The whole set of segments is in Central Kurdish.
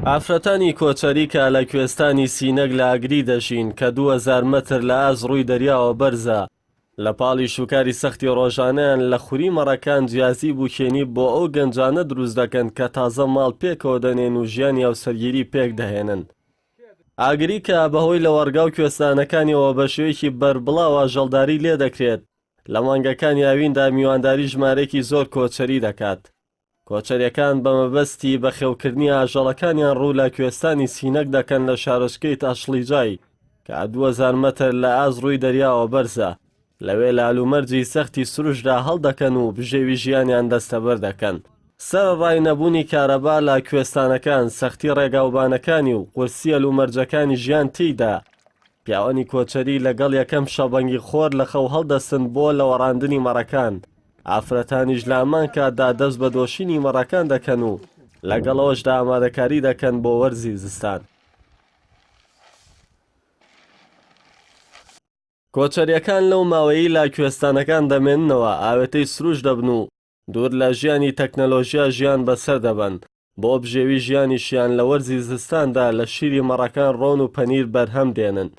ئافرەتانی کۆچەری کە لە کوێستانی سینەک لە ئاگری دەژین کە 2000 مەتر لە ئاز ڕووی دەریاوە بەرزە لە پاڵی شوکاری سەختی ڕۆژانەیان لە خوری مەڕەکان جیازی بووکێنی بۆ ئەو گەنجانە دروست دەکەن کە تازە ماڵ پێکەوە دەنێن و ژیانی هاوسەرگیری پێک دەهێنن. ئاگری کە بەهۆی لە وەرگا و کوێستانەکانیەوە بە شێوەیەکی بەربڵاوە ژەڵداری لێ دەکرێت لە مانگەکانی ئاویندا میوانداری ژمارەیەکی زۆر کۆچەری دەکات. کۆچەریەکان بە مەبەستی بەخێوکردنی ئاژەڵەکانیان ڕوو لە کوێستانی سینەک دەکەن لە شارۆچکەی تاشڵیجای کە 2000 مەتر لە ئاز ڕووی دەریاوە بەرزە. لەوێ لە ئالومەرجی سەختی سروشدا هەڵدەکەن و بژێوی ژیانیان دەستەبەر دەکەن. سەرڕای نەبوونی کارەبا لە کوێستانەکان، سەختی ڕێگاوبانەکانی و قورسی ئەلومەرجەکانی ژیان تێیدا، پیاوانی کۆچەری لەگەڵ یەکەم شەبەنگی خۆر لە خەو هەڵدەستن بۆ لەوەڕاندنی مەڕەکان. ئافرەتانیش لە ئەمان کاتدا دەست بە دۆشینی مەڕەکان دەکەن و لەگەڵەوەشدا ئامادەکاری دەکەن بۆ وەرزی زستان. کۆچەریەکان لەو ماوەیی لە کوێستانەکان دەمێننەوە، ئاوێتەی سروش دەبن و دوور لە ژیانی تەکنەلۆژیا ژیان بەسەر دەبن بۆ بژێوی ژیانیشیان لە وەرزی زستاندا لە شیری مەڕەکان ڕۆن و پەنیر بەرهەم دێنن.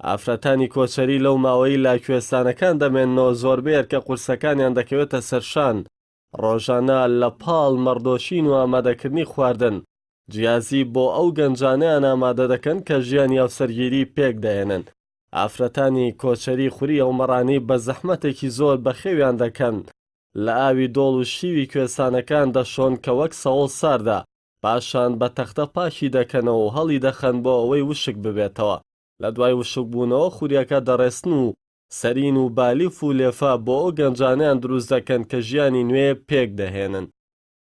ئافرەتانی کۆچەری لەو ماوەیی لە کوێستانەکان دەمێننەوە، زۆربەیەک کە قورسەکانیان دەکەوێتە سەرشان، ڕۆژانە لە پاڵ مەڕدۆشین و ئامادەکردنی خواردن جیازی بۆ ئەو گەنجانەیان ئامادە دەکەن کە ژیانی هاوسەرگیری پێک دەهێنن. ئافرەتانی کۆچەری خوری ئەو مەڕانەی بە زەحمەتێکی زۆر بەخێویان دەکەن، لە ئاوی دۆڵ و شیوی کوێستانەکان دەشۆن کە وەک سەوڵ ساردا، پاشان بە تەختە پاکی دەکەنەوە و هەڵی دەخەن بۆ ئەوەی وشک ببێتەوە. لە دوای وشک بوونەوە خوریەکە دەڕێستن و سەرین و بالیف و لێفا بۆ ئەو گەنجانیان دروست دەکەن کە ژیانی نوێ پێک دەهێنن.